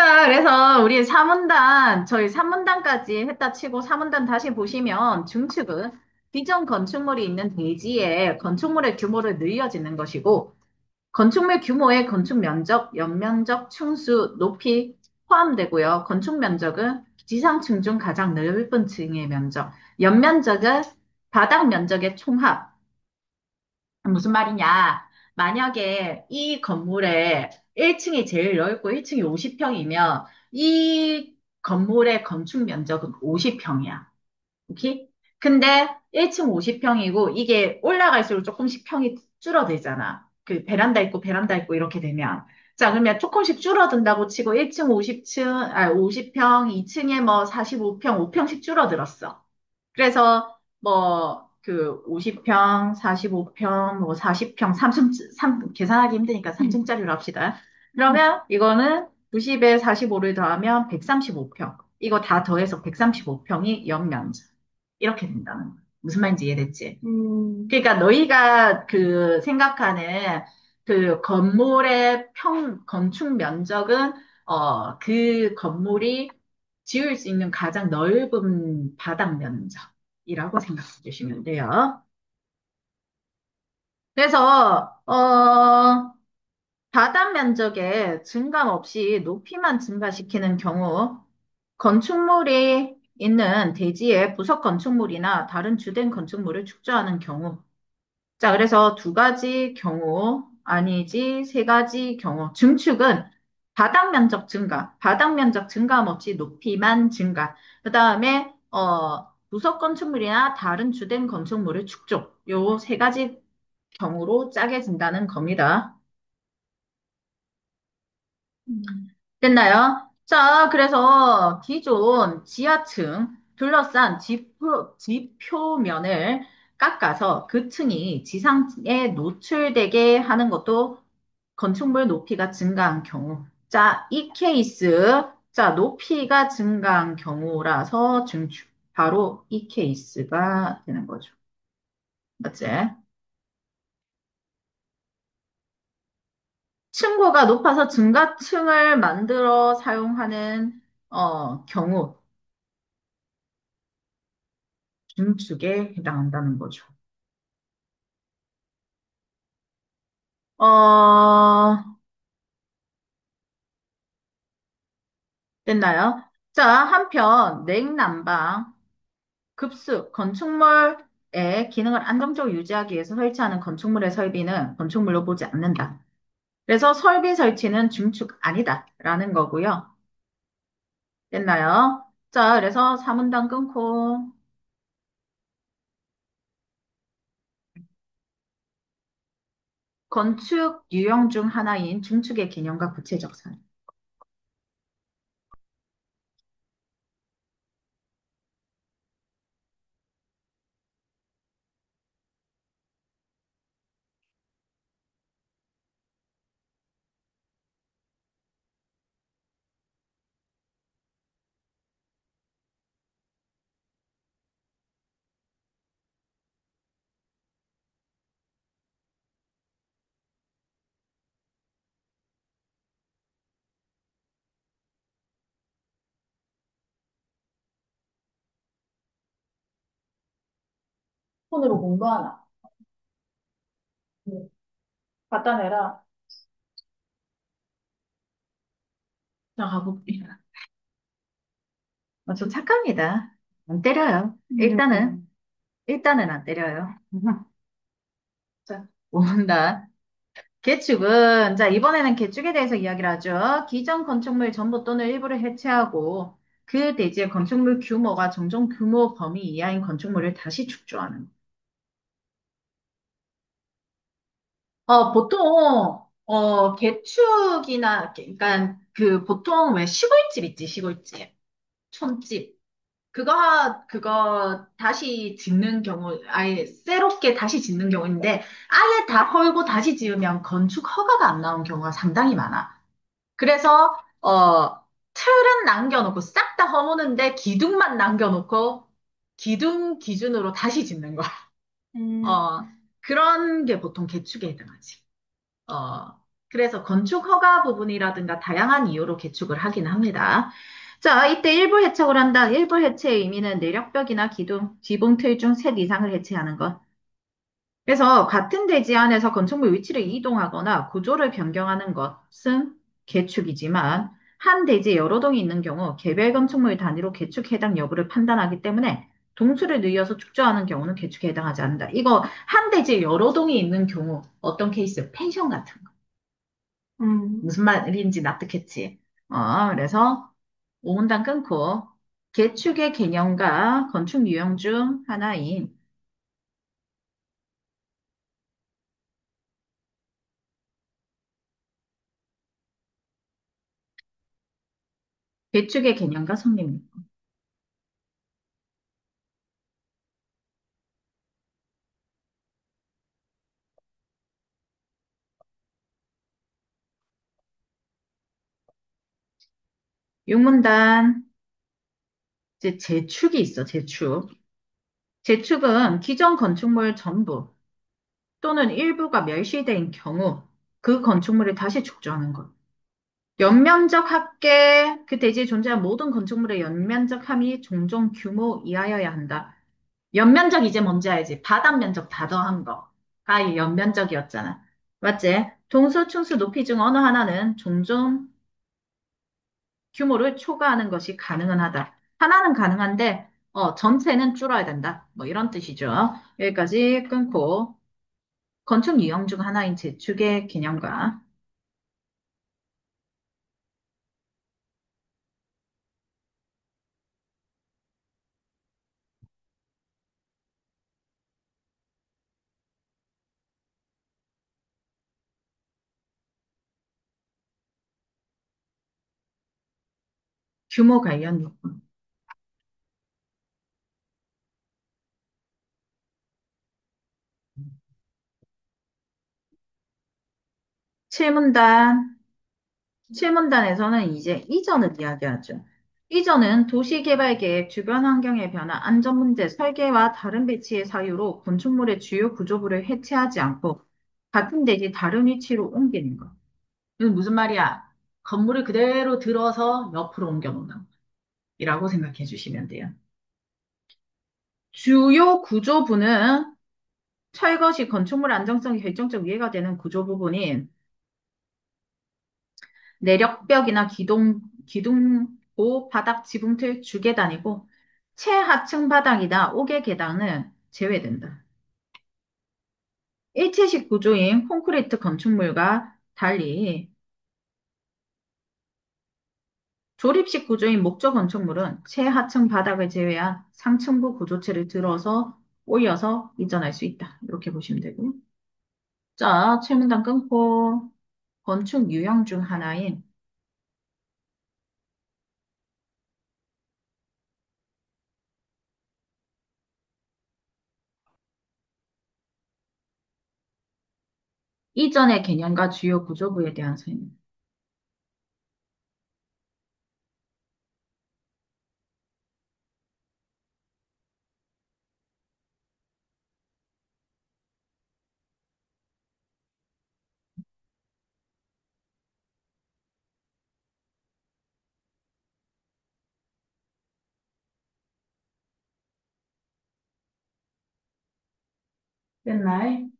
자, 그래서 우리 저희 3문단까지 했다 치고 4문단 다시 보시면 중축은 비전 건축물이 있는 대지에 건축물의 규모를 늘려지는 것이고 건축물 규모에 건축 면적, 연면적, 층수, 높이 포함되고요. 건축 면적은 지상층 중 가장 넓은 층의 면적, 연면적은 바닥 면적의 총합. 무슨 말이냐? 만약에 이 건물에 1층이 제일 넓고 1층이 50평이면 이 건물의 건축 면적은 50평이야. 오케이? 근데 1층 50평이고 이게 올라갈수록 조금씩 평이 줄어들잖아. 그 베란다 있고 이렇게 되면. 자, 그러면 조금씩 줄어든다고 치고 1층 50평, 2층에 뭐 45평, 5평씩 줄어들었어. 그래서 뭐 그 50평, 45평, 뭐 40평, 3층, 계산하기 힘드니까 3층짜리로 합시다. 그러면 이거는 90에 45를 더하면 135평. 이거 다 더해서 135평이 연면적. 이렇게 된다는 거야. 무슨 말인지 이해됐지? 그러니까 너희가 그 생각하는 그 건물의 건축 면적은 그 건물이 지을 수 있는 가장 넓은 바닥 면적이라고 생각해 주시면 돼요. 그래서 바닥 면적의 증감 없이 높이만 증가시키는 경우 건축물이 있는 대지에 부속 건축물이나 다른 주된 건축물을 축조하는 경우 자, 그래서 두 가지 경우, 아니지, 세 가지 경우. 증축은 바닥 면적 증가, 바닥 면적 증가함 없이 높이만 증가. 그 다음에, 부속 건축물이나 다른 주된 건축물을 축조. 요 세 가지 경우로 짜게 된다는 겁니다. 됐나요? 자, 그래서 기존 지하층 둘러싼 지표면을 깎아서 그 층이 지상에 노출되게 하는 것도 건축물 높이가 증가한 경우. 자, 이 케이스, 자, 높이가 증가한 경우라서 증축. 바로 이 케이스가 되는 거죠. 맞지? 층고가 높아서 증가층을 만들어 사용하는 경우 중축에 해당한다는 거죠. 어, 됐나요? 자, 한편 냉난방, 급수, 건축물의 기능을 안정적으로 유지하기 위해서 설치하는 건축물의 설비는 건축물로 보지 않는다. 그래서 설비 설치는 중축 아니다라는 거고요. 됐나요? 자, 그래서 사문단 끊고 건축 유형 중 하나인 중축의 개념과 구체적 사례. 폰으로 공부하나? 네. 갖다 내라. 자, 가볼게. 저 착합니다. 안 때려요. 일단은 안 때려요. 자, 온다. 개축은, 자, 이번에는 개축에 대해서 이야기를 하죠. 기존 건축물 전부 또는 일부를 해체하고 그 대지의 건축물 규모가 정정 규모 범위 이하인 건축물을 다시 축조하는. 보통, 그러니까 그 보통 왜 시골집 있지, 시골집. 촌집. 그거 다시 짓는 경우, 아예 새롭게 다시 짓는 경우인데, 아예 다 헐고 다시 지으면 건축 허가가 안 나온 경우가 상당히 많아. 그래서, 틀은 남겨놓고 싹 다 허무는데 기둥만 남겨놓고 기둥 기준으로 다시 짓는 거야. 어, 그런 게 보통 개축에 해당하지. 어, 그래서 건축 허가 부분이라든가 다양한 이유로 개축을 하긴 합니다. 자, 이때 일부 해척을 한다. 일부 해체의 의미는 내력벽이나 기둥, 지붕 틀 중 셋 이상을 해체하는 것. 그래서 같은 대지 안에서 건축물 위치를 이동하거나 구조를 변경하는 것은 개축이지만 한 대지에 여러 동이 있는 경우 개별 건축물 단위로 개축 해당 여부를 판단하기 때문에 동수를 늘려서 축조하는 경우는 개축에 해당하지 않는다. 이거 한 대지에 여러 동이 있는 경우 어떤 케이스? 펜션 같은 거. 무슨 말인지 납득했지? 그래서 오문단 끊고 개축의 개념과 건축 유형 중 하나인 개축의 개념과 성립. 육문단 이제 재축이 있어, 재축. 재축은 기존 건축물 전부 또는 일부가 멸시된 경우 그 건축물을 다시 축조하는 것. 연면적 합계, 그 대지에 존재한 모든 건축물의 연면적 함이 종종 규모 이하여야 한다. 연면적 이제 뭔지 알지? 바닥 면적 다 더한 거가 이 연면적이었잖아. 맞지? 동수, 충수, 높이 중 어느 하나는 종종 규모를 초과하는 것이 가능은 하다. 하나는 가능한데, 전체는 줄어야 된다. 뭐 이런 뜻이죠. 여기까지 끊고, 건축 유형 중 하나인 재축의 개념과 규모 관련 요건. 칠문단, 칠문단에서는 이제 이전을 이야기하죠. 이전은 도시개발계획, 주변 환경의 변화, 안전 문제, 설계와 다른 배치의 사유로 건축물의 주요 구조부를 해체하지 않고 같은 대지 다른 위치로 옮기는 것. 이건 무슨 말이야? 건물을 그대로 들어서 옆으로 옮겨 놓는 이라고 생각해 주시면 돼요. 주요 구조부는 철거 시 건축물 안정성이 결정적 위해가 되는 구조 부분인 내력벽이나 기둥고 바닥 지붕틀 주계단이고 최하층 바닥이나 옥외 계단은 제외된다. 일체식 구조인 콘크리트 건축물과 달리 조립식 구조인 목조 건축물은 최하층 바닥을 제외한 상층부 구조체를 들어서 올려서 이전할 수 있다. 이렇게 보시면 되고. 자, 칠문단 끊고 건축 유형 중 하나인 이전의 개념과 주요 구조부에 대한 설명. 맨날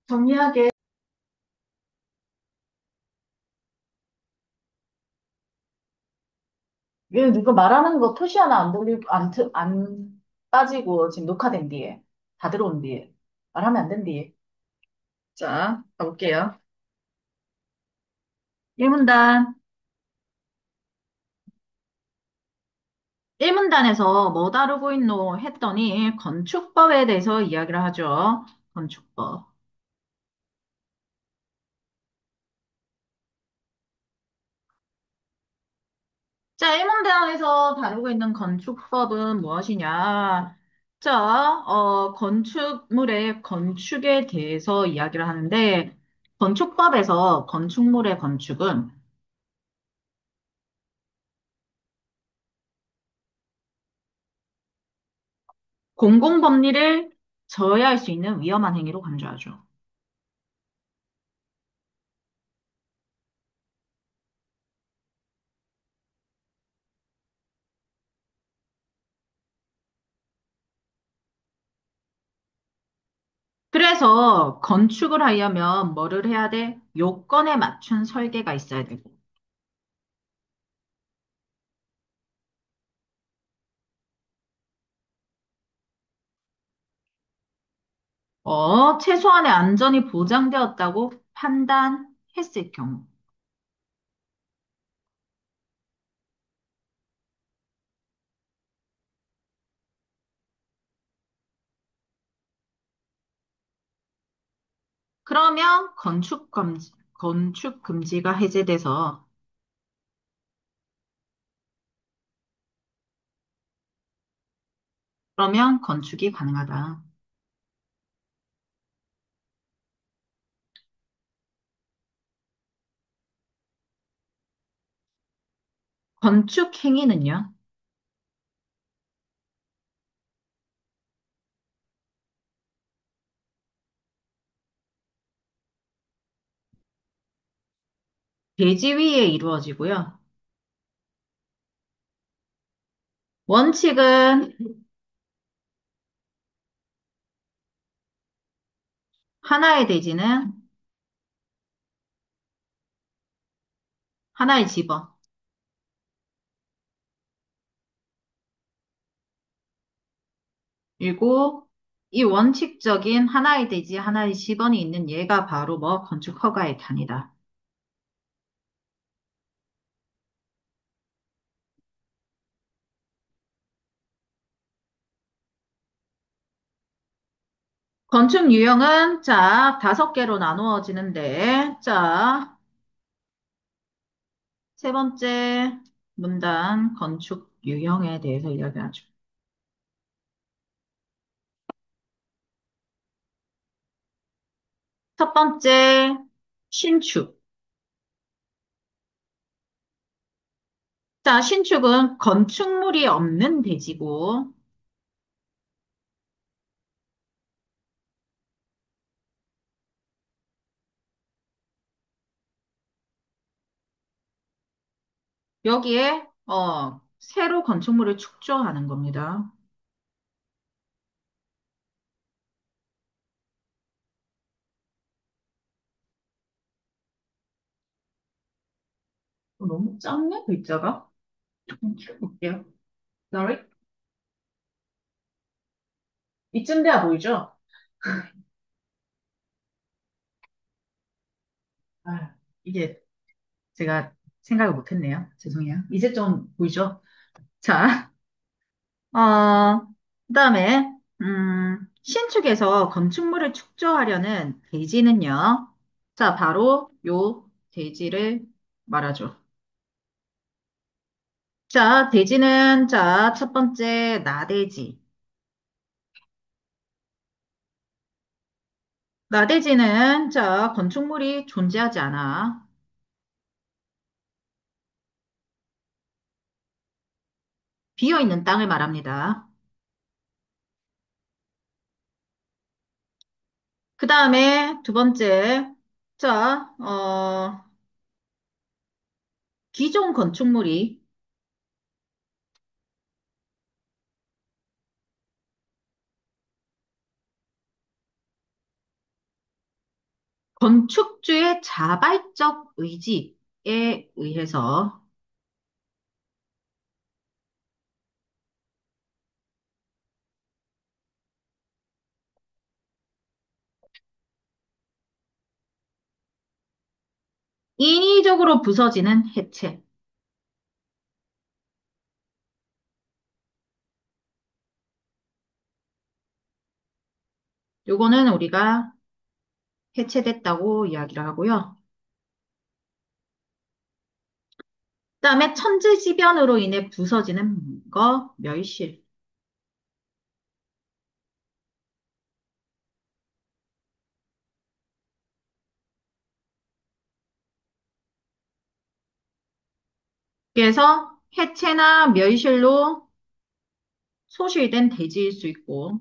정리하게 왜 누가 말하는 거 토시 하나 안 돌리고 안 빠지고 지금 녹화된 뒤에 다 들어온 뒤에 말하면 안 된디. 자, 가볼게요. 1문단. 1문단에서 뭐 다루고 있노 했더니 건축법에 대해서 이야기를 하죠. 건축법. 자, 1문단에서 다루고 있는 건축법은 무엇이냐? 자, 건축물의 건축에 대해서 이야기를 하는데 건축법에서 건축물의 건축은 공공법리를 저해할 수 있는 위험한 행위로 간주하죠. 그래서 건축을 하려면 뭐를 해야 돼? 요건에 맞춘 설계가 있어야 되고. 최소한의 안전이 보장되었다고 판단했을 경우. 그러면 건축 금지가 해제돼서, 그러면 건축이 가능하다. 건축 행위는요, 대지 위에 이루어지고요. 원칙은 하나의 대지는 하나의 집원. 그리고 이 원칙적인 하나의 대지, 하나의 집원이 있는 얘가 바로 뭐 건축 허가의 단위다. 건축 유형은 자, 5개로 나누어지는데, 자, 세 번째 문단 건축 유형에 대해서 이야기하죠. 첫 번째, 신축. 자, 신축은 건축물이 없는 대지고, 여기에, 새로 건축물을 축조하는 겁니다. 너무 작네, 글자가. 좀 키워볼게요. Sorry? 이쯤 돼야 보이죠? 아, 이게 제가 생각을 못했네요. 죄송해요. 이제 좀 보이죠? 자, 그다음에 신축에서 건축물을 축조하려는 대지는요. 자, 바로 요 대지를 말하죠. 자, 대지는 자, 첫 번째 나대지. 나대지는 자, 건축물이 존재하지 않아. 비어 있는 땅을 말합니다. 그다음에 두 번째, 자, 기존 건축물이 건축주의 자발적 의지에 의해서 인위적으로 부서지는 해체. 요거는 우리가 해체됐다고 이야기를 하고요. 그다음에 천재지변으로 인해 부서지는 거 멸실. 그래서 해체나 멸실로 소실된 대지일 수 있고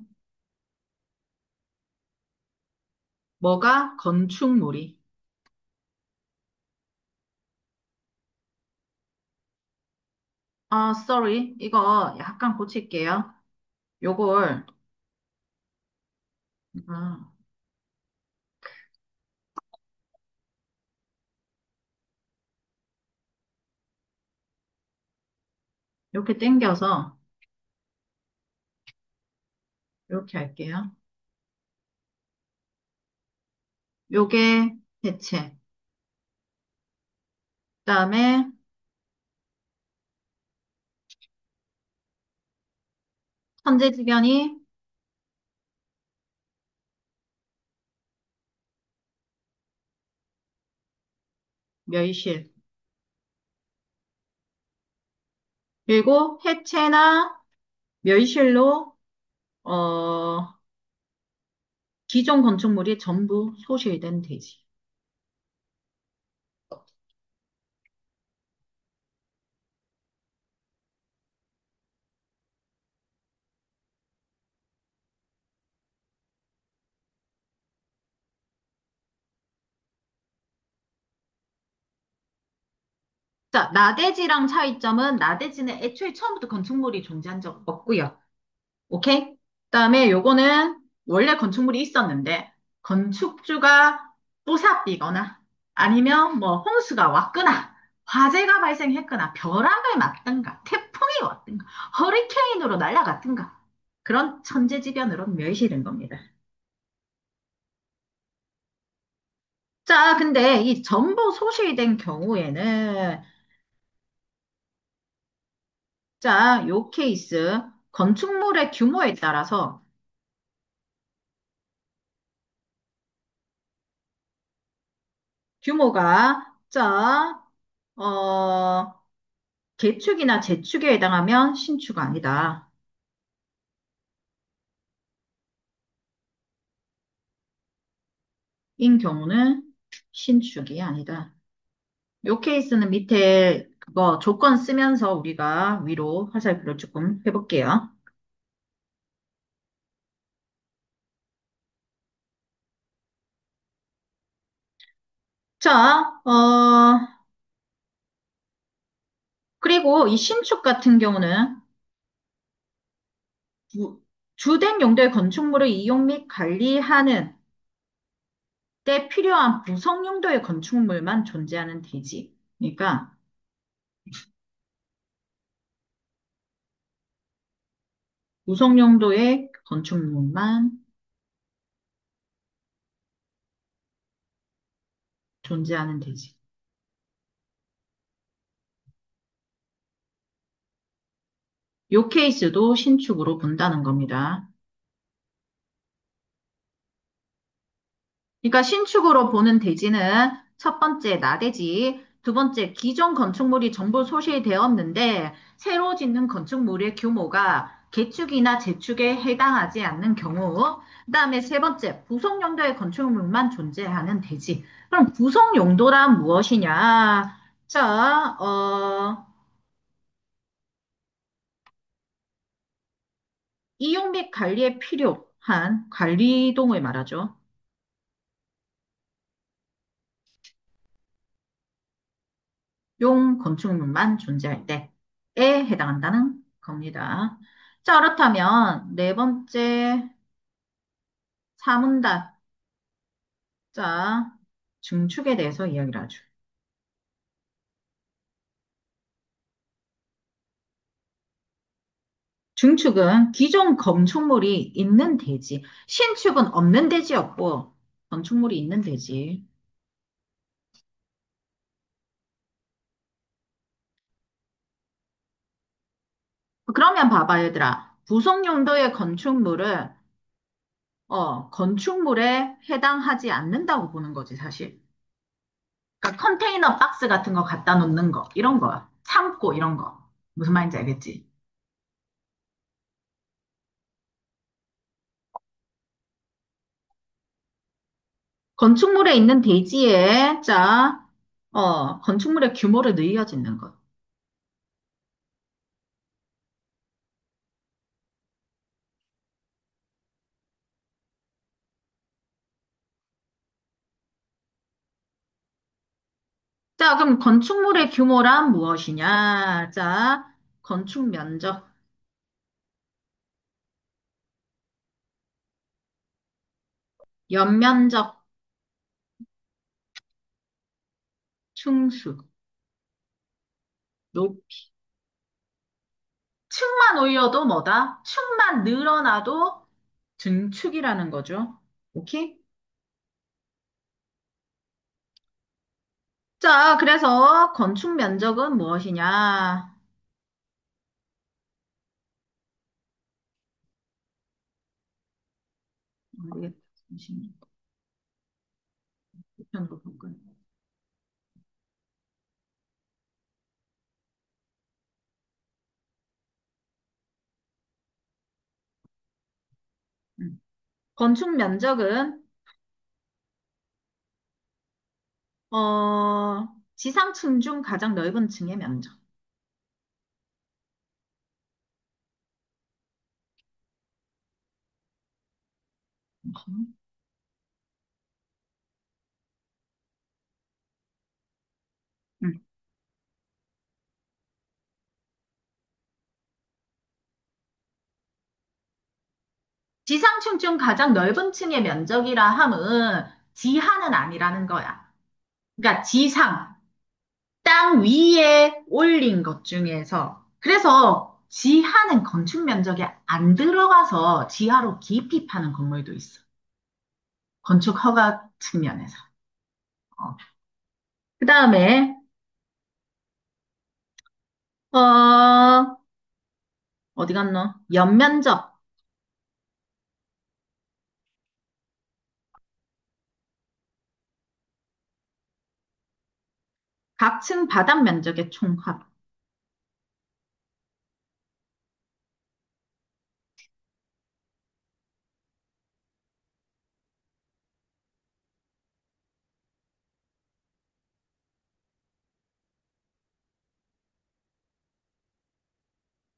뭐가 건축물이. 아, sorry. 이거 약간 고칠게요. 요걸, 아, 이렇게 당겨서, 이렇게 할게요. 요게 해체. 그다음에 천재지변이 멸실. 그리고 해체나 멸실로, 어, 기존 건축물이 전부 소실된 대지. 자, 나대지랑 차이점은 나대지는 애초에 처음부터 건축물이 존재한 적 없고요. 오케이? 그다음에 요거는 원래 건축물이 있었는데 건축주가 부사뛰거나 아니면 뭐 홍수가 왔거나 화재가 발생했거나 벼락을 맞든가 태풍이 왔든가 허리케인으로 날아갔든가 그런 천재지변으로 멸시된 겁니다. 자, 근데 이 전부 소실된 경우에는 자, 요 케이스 건축물의 규모에 따라서 규모가 자, 개축이나 재축에 해당하면 신축 아니다. 인 경우는 신축이 아니다. 요 케이스는 밑에 그거 조건 쓰면서 우리가 위로 화살표를 조금 해볼게요. 자, 그리고 이 신축 같은 경우는 주된 용도의 건축물을 이용 및 관리하는 때 필요한 부속 용도의 건축물만 존재하는 대지. 그러니까 부속 용도의 건축물만 존재하는 대지. 요 케이스도 신축으로 본다는 겁니다. 그러니까 신축으로 보는 대지는 첫 번째 나대지, 두 번째 기존 건축물이 전부 소실되었는데 새로 짓는 건축물의 규모가 개축이나 재축에 해당하지 않는 경우, 그다음에 세 번째 부속 용도의 건축물만 존재하는 대지. 그럼 부속 용도란 무엇이냐? 자, 이용 및 관리에 필요한 관리동을 말하죠. 용 건축물만 존재할 때에 해당한다는 겁니다. 자, 그렇다면 네 번째 사문단. 자, 중축에 대해서 이야기를 하죠. 중축은 기존 건축물이 있는 대지, 신축은 없는 대지였고 건축물이 있는 대지. 그러면 봐봐, 얘들아. 부속 용도의 건축물은 건축물에 해당하지 않는다고 보는 거지, 사실. 그러니까 컨테이너 박스 같은 거 갖다 놓는 거, 이런 거, 창고 이런 거. 무슨 말인지 알겠지? 건축물에 있는 대지에, 자, 건축물의 규모를 늘려짓는 것. 자, 그럼 건축물의 규모란 무엇이냐? 자, 건축 면적, 연면적, 층수, 높이. 층만 올려도 뭐다? 층만 늘어나도 증축이라는 거죠. 오케이? 자, 그래서 건축 면적은 무엇이냐? 모르겠다. 잠시만요. 우편으로 바꿔요. 건축 면적은 지상층 중 가장 넓은 층의 면적. 음. 지상층 중 가장 넓은 층의 면적이라 함은 지하는 아니라는 거야. 그러니까 지상, 땅 위에 올린 것 중에서. 그래서 지하는 건축 면적에 안 들어가서 지하로 깊이 파는 건물도 있어. 건축 허가 측면에서. 그 다음에, 어디 갔노? 연면적. 각 층 바닥 면적의 총합.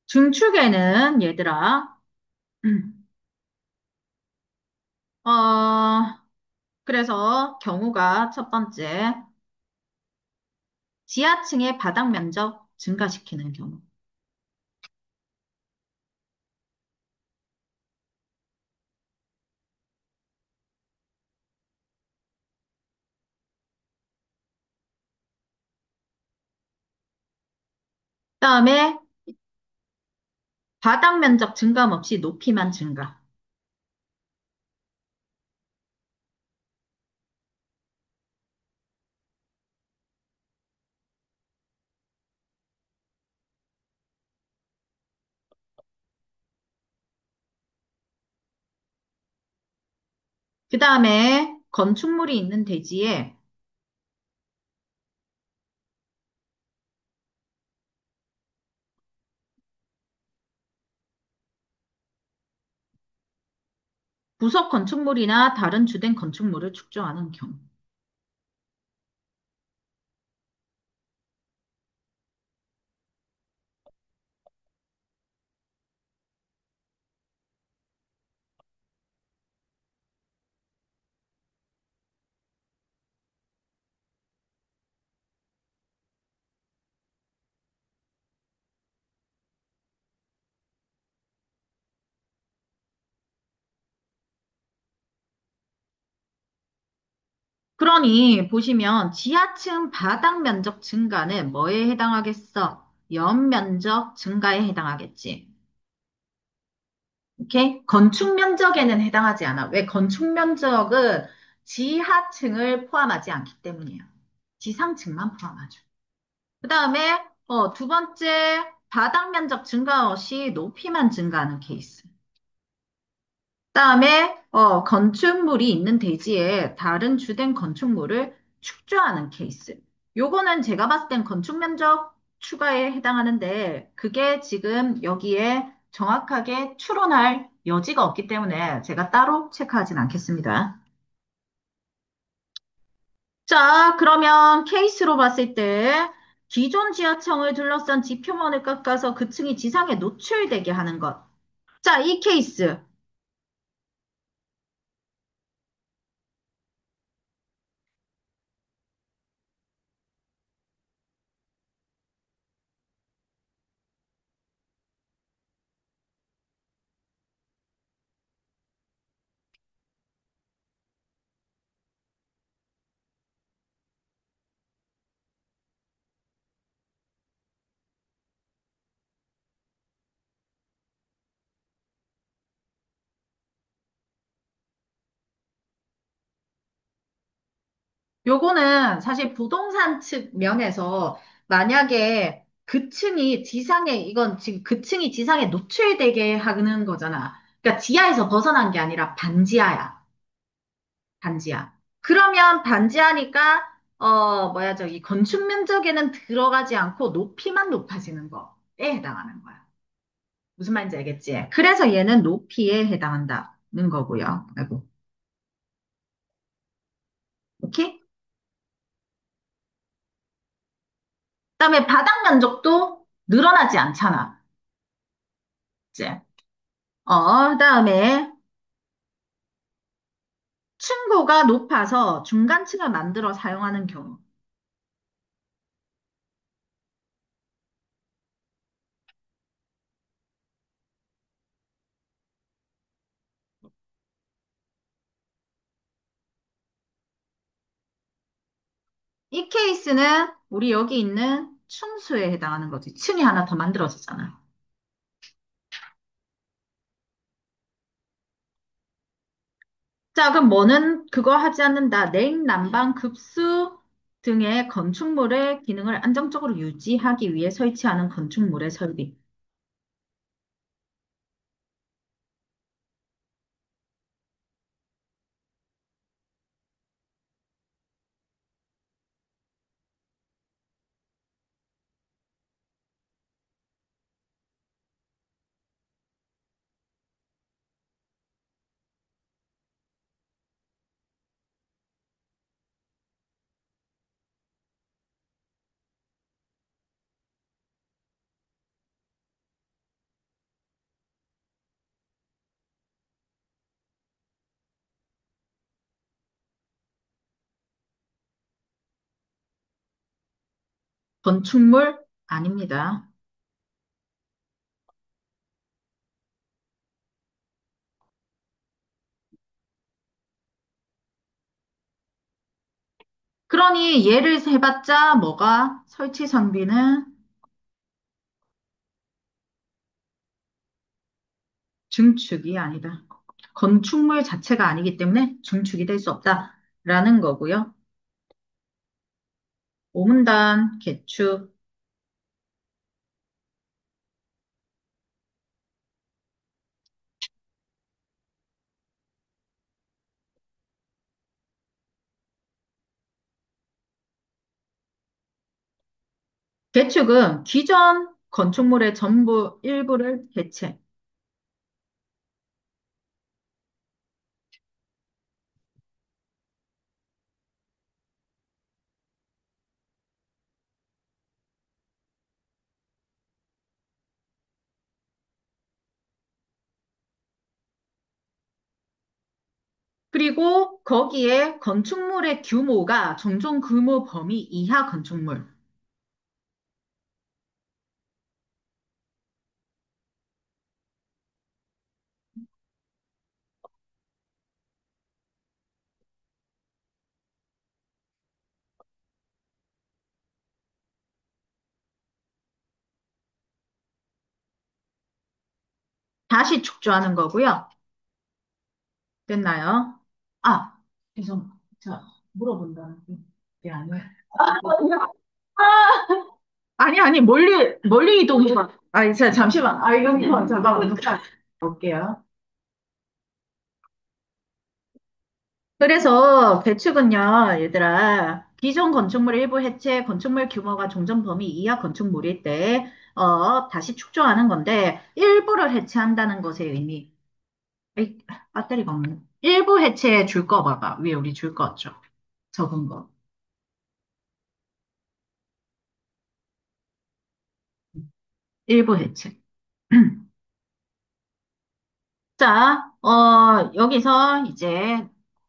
중축에는 얘들아, 어, 그래서 경우가 첫 번째, 지하층의 바닥 면적 증가시키는 경우. 그다음에 바닥 면적 증감 없이 높이만 증가. 그다음에 건축물이 있는 대지에 부속 건축물이나 다른 주된 건축물을 축조하는 경우. 그러니 보시면 지하층 바닥 면적 증가는 뭐에 해당하겠어? 연면적 증가에 해당하겠지. 오케이? 건축 면적에는 해당하지 않아. 왜? 건축 면적은 지하층을 포함하지 않기 때문이에요. 지상층만 포함하죠. 그 다음에 두 번째 바닥 면적 증가 없이 높이만 증가하는 케이스. 그다음에 건축물이 있는 대지에 다른 주된 건축물을 축조하는 케이스. 요거는 제가 봤을 땐 건축 면적 추가에 해당하는데 그게 지금 여기에 정확하게 추론할 여지가 없기 때문에 제가 따로 체크하진 않겠습니다. 자, 그러면 케이스로 봤을 때 기존 지하층을 둘러싼 지표면을 깎아서 그 층이 지상에 노출되게 하는 것. 자, 이 케이스. 요거는 사실 부동산 측 면에서 만약에 그 층이 지상에, 이건 지금 그 층이 지상에 노출되게 하는 거잖아. 그러니까 지하에서 벗어난 게 아니라 반지하야. 반지하. 그러면 반지하니까, 뭐야, 저기, 건축 면적에는 들어가지 않고 높이만 높아지는 거에 해당하는 거야. 무슨 말인지 알겠지? 그래서 얘는 높이에 해당한다는 거고요. 아이고. 오케이? 그다음에 바닥 면적도 늘어나지 않잖아. 이제. 그다음에 층고가 높아서 중간층을 만들어 사용하는 경우. 이 케이스는 우리 여기 있는 층수에 해당하는 거지. 층이 하나 더 만들어지잖아. 자, 그럼 뭐는 그거 하지 않는다. 냉난방, 급수 등의 건축물의 기능을 안정적으로 유지하기 위해 설치하는 건축물의 설비. 건축물 아닙니다. 그러니 예를 해봤자 뭐가 설치 장비는 증축이 아니다. 건축물 자체가 아니기 때문에 증축이 될 수 없다라는 거고요. 오문단, 개축. 개축은 기존 건축물의 전부 일부를 해체. 그리고 거기에 건축물의 규모가 정정 규모 범위 이하 건축물. 다시 축조하는 거고요. 됐나요? 아, 죄송. 자, 물어본다는 게 아니에요. 아니, 아니, 멀리 이동해봐. 아니, 잠시만. 아, 이거, 잠깐만. 볼게요. 그래서 배축은요, 얘들아, 기존 건축물 일부 해체, 건축물 규모가 종전 범위 이하 건축물일 때, 다시 축조하는 건데, 일부를 해체한다는 것의 의미. 에이, 배터리가 없네. 일부 해체해 줄 거 봐봐. 위에 우리 줄 거 없죠? 적은 거. 일부 해체. 자, 여기서 이제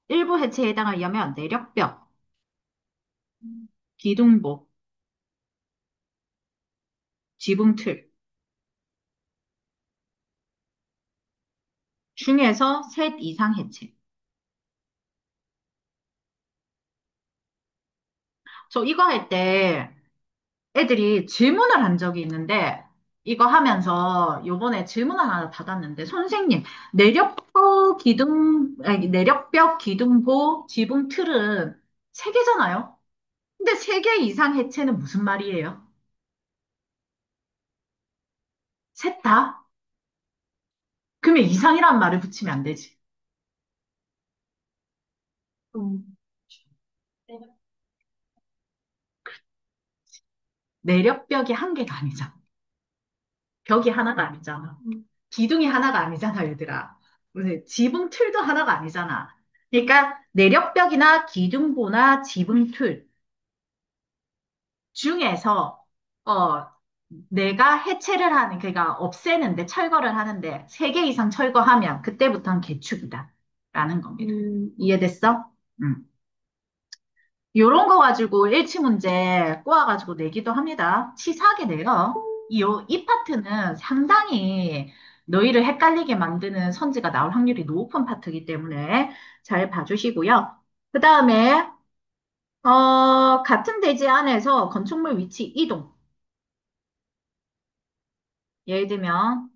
일부 해체에 해당하려면 내력벽, 기둥복, 지붕틀 중에서 셋 이상 해체. 저 이거 할 때 애들이 질문을 한 적이 있는데 이거 하면서 요번에 질문을 하나 받았는데 선생님 내력벽 기둥보 지붕틀은 세 개잖아요. 근데 세 개 이상 해체는 무슨 말이에요? 셋 다? 그러면 이상이란 말을 붙이면 안 되지. 음. 내력벽이 한 개가 아니잖아. 벽이 하나가 아니잖아. 기둥이 하나가 아니잖아, 얘들아. 무슨 지붕 틀도 하나가 아니잖아. 그러니까 내력벽이나 기둥보나 지붕 틀 중에서 어 내가 해체를 하는 그러니까 없애는데 철거를 하는데 세 개 이상 철거하면 그때부터는 개축이다라는 겁니다. 이해됐어? 음. 요런 거 가지고 일치 문제 꼬아가지고 내기도 합니다. 치사하게 내요. 이 파트는 상당히 너희를 헷갈리게 만드는 선지가 나올 확률이 높은 파트이기 때문에 잘 봐주시고요. 그 다음에, 같은 대지 안에서 건축물 위치 이동. 예를 들면,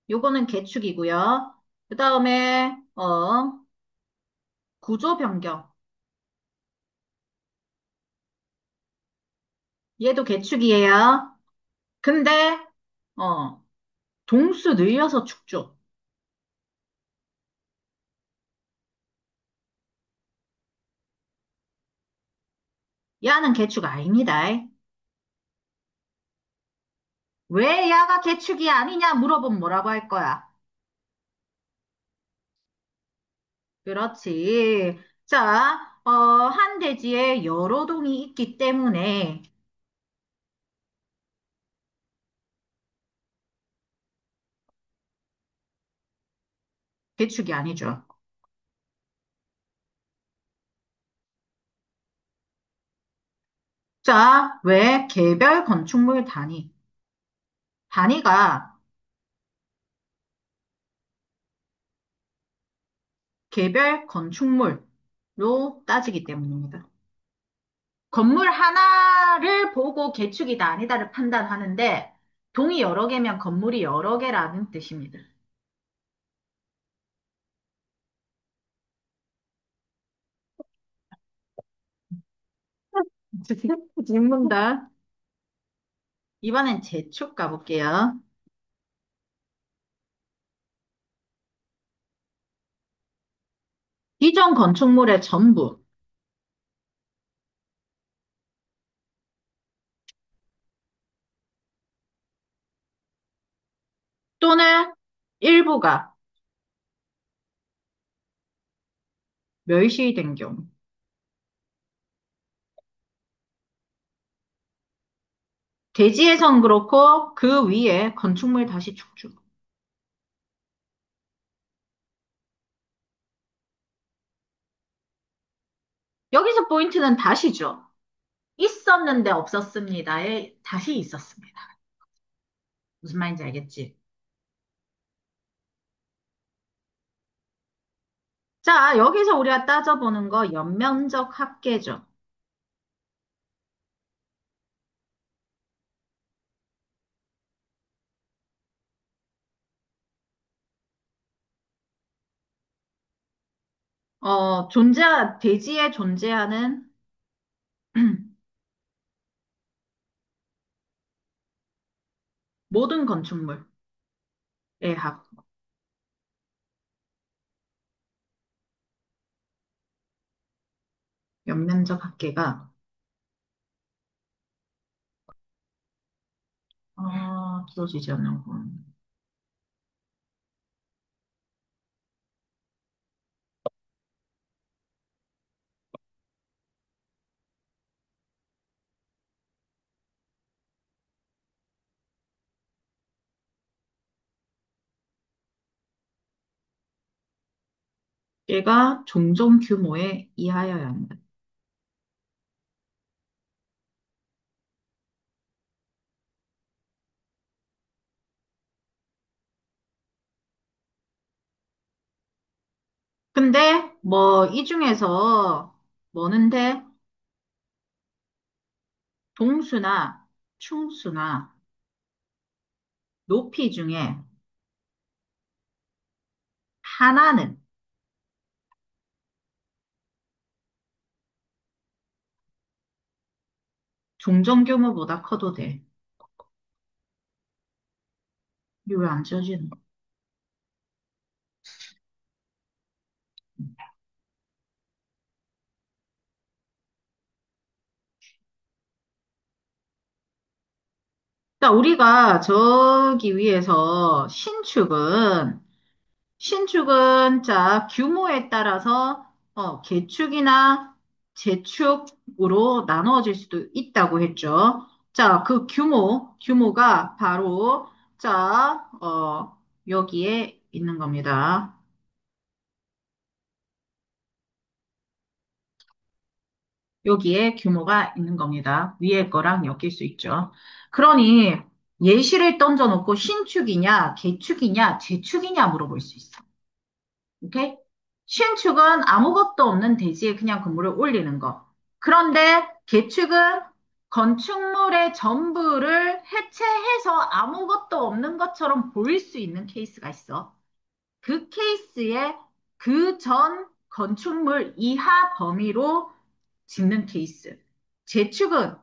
요거는 개축이고요. 그 다음에, 구조 변경. 얘도 개축이에요. 근데, 어, 동수 늘려서 축조. 야는 개축 아닙니다. 왜 야가 개축이 아니냐 물어보면 뭐라고 할 거야? 그렇지. 자, 한 대지에 여러 동이 있기 때문에 개축이 아니죠. 자, 왜 개별 건축물 단위? 단위가 개별 건축물로 따지기 때문입니다. 건물 하나를 보고 개축이다 아니다를 판단하는데 동이 여러 개면 건물이 여러 개라는 뜻입니다. 질문다. 이번엔 재축 가볼게요. 기존 건축물의 전부 또는 일부가 멸시된 경우. 대지에선 그렇고 그 위에 건축물 다시 축주. 여기서 포인트는 다시죠. 있었는데 없었습니다에 다시 있었습니다. 무슨 말인지 알겠지? 자, 여기서 우리가 따져보는 거 연면적 합계죠. 대지에 존재하는 모든 건축물의 합. 연면적 합계가, 주어지지 않는 건. 얘가 종종 규모에 이하여야 한다. 근데 뭐 이 중에서 뭐는데 동수나 충수나 높이 중에 하나는 종전 규모보다 커도 돼. 이게 왜 안 지어지는 거야? 자, 우리가 저기 위에서 신축은 자, 규모에 따라서 개축이나 재축으로 나누어질 수도 있다고 했죠. 자, 그 규모가 바로 자, 여기에 있는 겁니다. 여기에 규모가 있는 겁니다. 위에 거랑 엮일 수 있죠. 그러니 예시를 던져놓고 신축이냐, 개축이냐, 재축이냐 물어볼 수 있어. 오케이? 신축은 아무것도 없는 대지에 그냥 건물을 올리는 거. 그런데 개축은 건축물의 전부를 해체해서 아무것도 없는 것처럼 보일 수 있는 케이스가 있어. 그 케이스에 그 전 건축물 이하 범위로 짓는 케이스. 재축은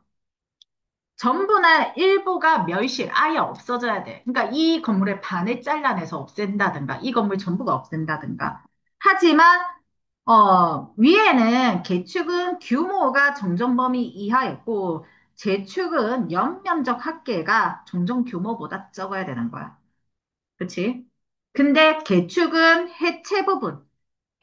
전부나 일부가 멸실, 아예 없어져야 돼. 그러니까 이 건물의 반을 잘라내서 없앤다든가, 이 건물 전부가 없앤다든가. 하지만, 위에는 개축은 규모가 정전 범위 이하였고, 재축은 연면적 합계가 정전 규모보다 적어야 되는 거야. 그치? 근데 개축은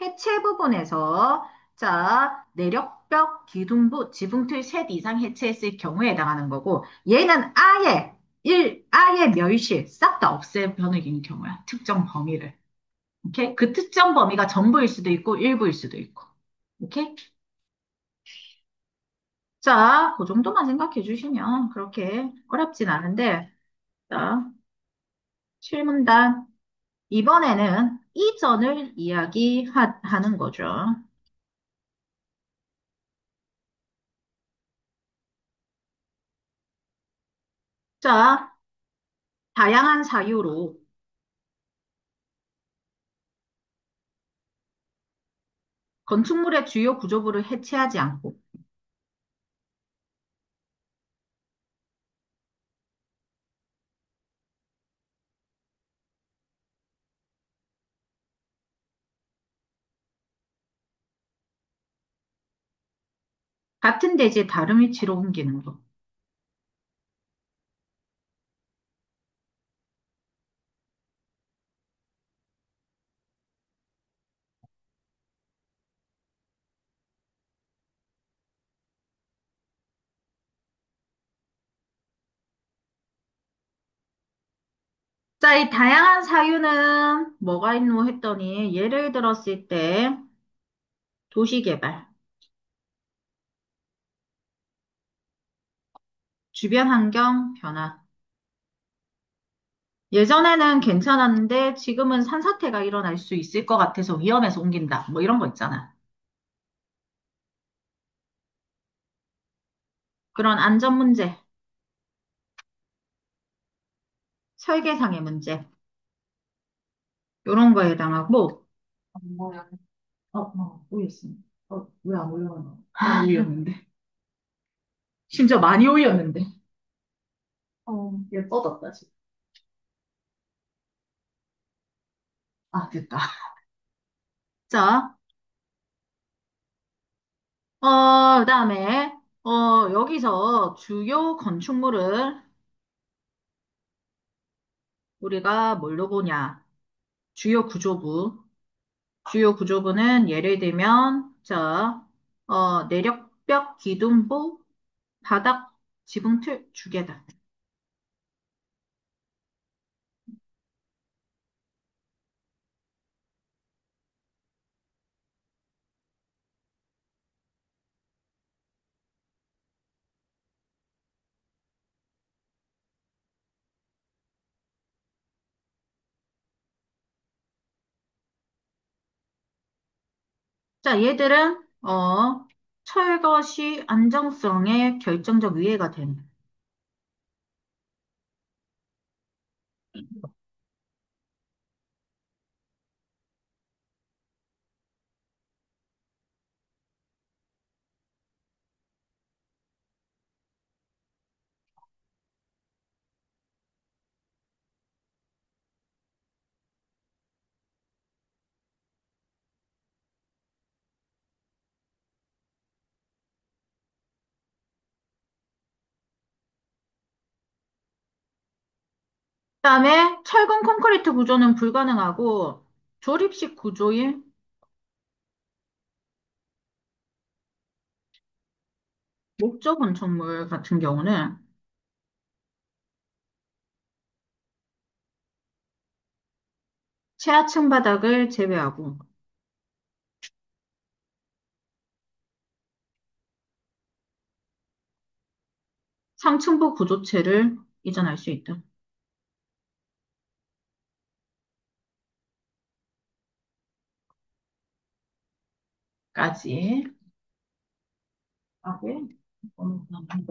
해체 부분에서 자, 내력벽, 기둥부, 지붕틀 셋 이상 해체했을 경우에 해당하는 거고 얘는 아예 멸실, 싹 다 없애버리는 경우야. 특정 범위를. 오케이? 그 특정 범위가 전부일 수도 있고 일부일 수도 있고. 오케이? 자, 그 정도만 생각해 주시면 그렇게 어렵진 않은데 자, 실문단 이번에는 이전을 이야기하는 거죠. 자, 다양한 사유로 건축물의 주요 구조부를 해체하지 않고 같은 대지에 다른 위치로 옮기는 거. 자, 이 다양한 사유는 뭐가 있노 했더니 예를 들었을 때 도시개발, 주변 환경 변화. 예전에는 괜찮았는데 지금은 산사태가 일어날 수 있을 것 같아서 위험해서 옮긴다. 뭐 이런 거 있잖아. 그런 안전 문제, 설계상의 문제, 이런 거에 해당하고 뭐야? 오였습니다. 왜 안 올라가나? 안 올렸는데. 심지어 많이 올렸는데. 얘 뻗었다, 지금. 아, 됐다. 자, 그다음에, 여기서 주요 건축물을 우리가 뭘로 보냐? 주요 구조부. 주요 구조부는 예를 들면, 자, 내력벽, 기둥부, 바닥, 지붕틀, 주계단. 자, 얘들은, 철거 시 안정성에 결정적 위해가 됩니다. 그다음에 철근 콘크리트 구조는 불가능하고 조립식 구조인 목조 건축물 같은 경우는 최하층 바닥을 제외하고 상층부 구조체를 이전할 수 있다. 까지 하고요.